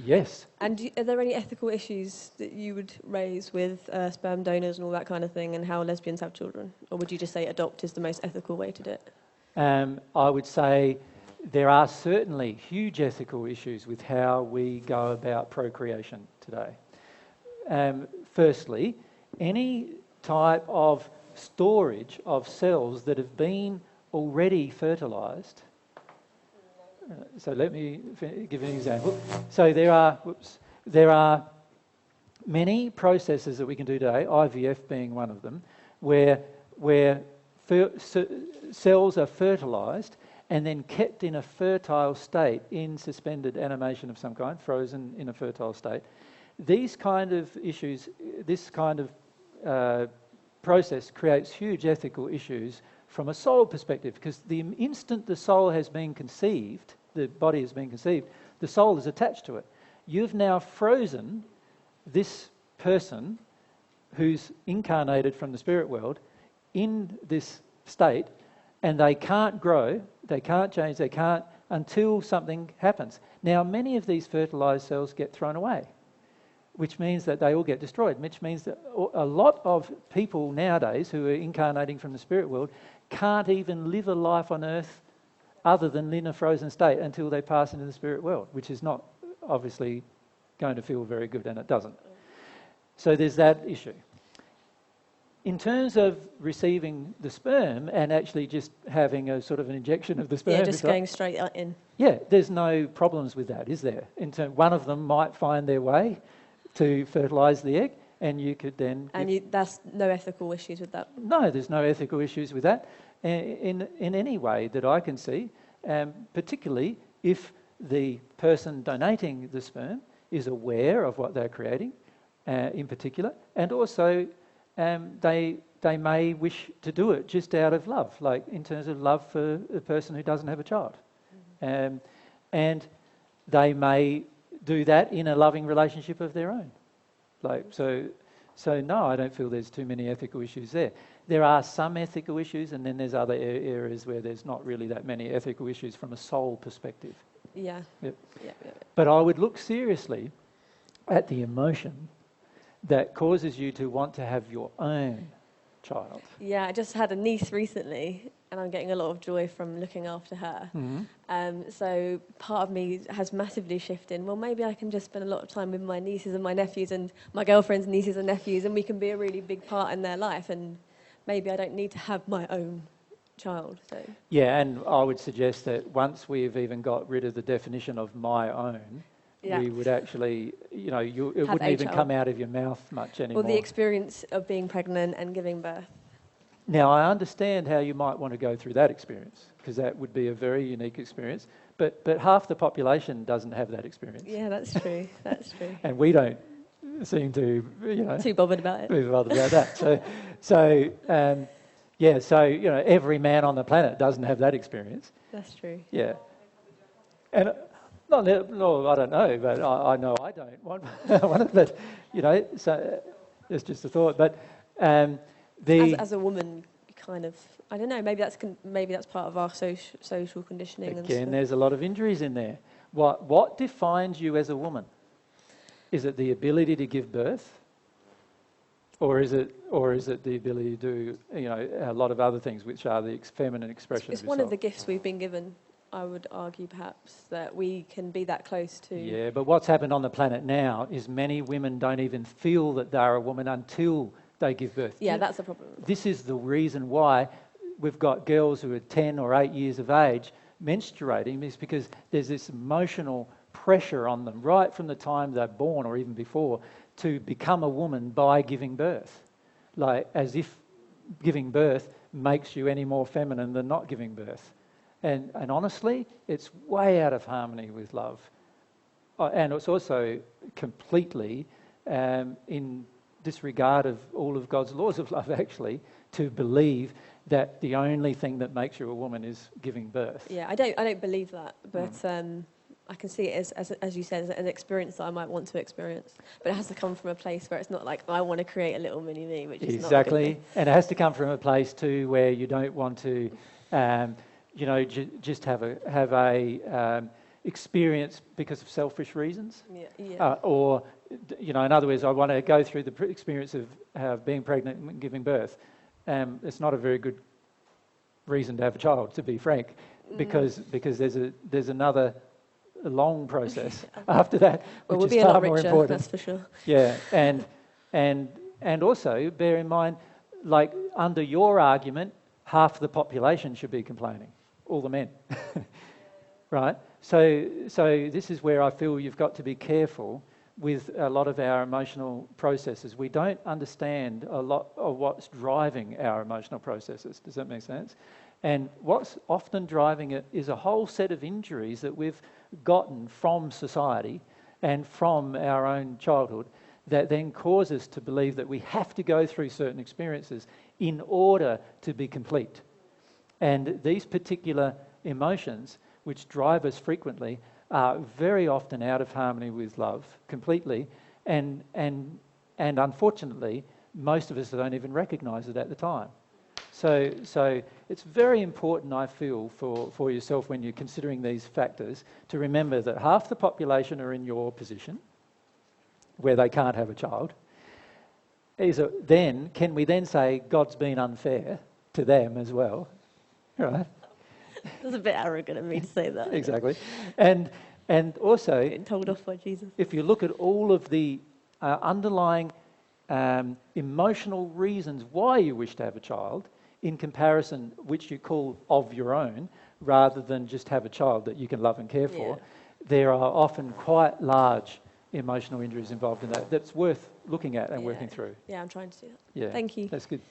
Yes. And are there any ethical issues that you would raise with sperm donors and all that kind of thing, and how lesbians have children? Or would you just say adopt is the most ethical way to do it? I would say there are certainly huge ethical issues with how we go about procreation today. Firstly, any type of storage of cells that have been already fertilised. So let me give an example. So there are many processes that we can do today, IVF being one of them, where cells are fertilised and then kept in a fertile state in suspended animation of some kind, frozen in a fertile state. These kind of issues, this kind of process creates huge ethical issues from a soul perspective, because the instant the soul has been conceived, the body has been conceived, the soul is attached to it. You've now frozen this person who's incarnated from the spirit world in this state, and they can't grow, they can't change, they can't, until something happens. Now, many of these fertilised cells get thrown away, which means that they all get destroyed, which means that a lot of people nowadays who are incarnating from the spirit world can't even live a life on earth other than in a frozen state until they pass into the spirit world, which is not obviously going to feel very good, and it doesn't. So there's that issue. In terms of receiving the sperm and actually just having a sort of an injection of the sperm... Yeah, just going straight in. Yeah, there's no problems with that, is there? One of them might find their way to fertilise the egg, and you could then... And that's no ethical issues with that? No, there's no ethical issues with that in any way that I can see, particularly if the person donating the sperm is aware of what they're creating in particular, and also they may wish to do it just out of love, like in terms of love for a person who doesn't have a child. And they may do that in a loving relationship of their own. So no, I don't feel there's too many ethical issues there. There are some ethical issues, and then there's other areas where there's not really that many ethical issues from a soul perspective. Yeah. Yep. Yeah. But I would look seriously at the emotion that causes you to want to have your own child. Yeah, I just had a niece recently, and I'm getting a lot of joy from looking after her. Mm-hmm. So part of me has massively shifted. Well, maybe I can just spend a lot of time with my nieces and my nephews and my girlfriend's nieces and nephews, and we can be a really big part in their life, and maybe I don't need to have my own child. So. Yeah, and I would suggest that once we've even got rid of the definition of my own, we would actually, it wouldn't even come out of your mouth much anymore. Or the experience of being pregnant and giving birth. Now, I understand how you might want to go through that experience, because that would be a very unique experience, but half the population doesn't have that experience. Yeah, that's true. That's true. And we don't seem to, too bothered about it. Too bothered about that. So every man on the planet doesn't have that experience. That's true. Yeah. And no, I don't know, but I know I don't want one of it. So it's just a thought. But as a woman, kind of, I don't know. Maybe that's part of our social conditioning. Again, there's a lot of injuries in there. What defines you as a woman? Is it the ability to give birth, or is it the ability to do a lot of other things, which are the feminine expression? It's one of the gifts we've been given. I would argue perhaps that we can be that close to... Yeah, but what's happened on the planet now is many women don't even feel that they're a woman until they give birth. Yeah, that's the problem. This is the reason why we've got girls who are 10 or 8 years of age menstruating, is because there's this emotional pressure on them right from the time they're born or even before to become a woman by giving birth. Like as if giving birth makes you any more feminine than not giving birth. And honestly, it's way out of harmony with love. And it's also completely in disregard of all of God's laws of love, actually, to believe that the only thing that makes you a woman is giving birth. Yeah, I don't believe that, but I can see it as you said, as an experience that I might want to experience. But it has to come from a place where it's not like, I want to create a little mini me, which is not a good thing. And it has to come from a place too where you don't want to... just have a experience because of selfish reasons. Yeah. Or, in other words, I want to go through the experience of being pregnant and giving birth. It's not a very good reason to have a child, to be frank, because there's another long process after that, Well, which we'll be is a lot far more richer, important. that's for sure. Yeah, and also bear in mind, like under your argument, half the population should be complaining, all the men, right? So this is where I feel you've got to be careful with a lot of our emotional processes. We don't understand a lot of what's driving our emotional processes. Does that make sense? And what's often driving it is a whole set of injuries that we've gotten from society and from our own childhood that then cause us to believe that we have to go through certain experiences in order to be complete. And these particular emotions, which drive us frequently, are very often out of harmony with love completely, and unfortunately, most of us don't even recognise it at the time. So it's very important, I feel, for yourself when you're considering these factors, to remember that half the population are in your position, where they can't have a child. Then can we then say God's been unfair to them as well? Right? That's a bit arrogant of me to say that. Exactly. And also, Getting told off by Jesus. if you look at all of the underlying emotional reasons why you wish to have a child, in comparison, which you call of your own, rather than just have a child that you can love and care for, there are often quite large emotional injuries involved in that. That's worth looking at and working through. Yeah, I'm trying to do that. Yeah, Thank you. That's good.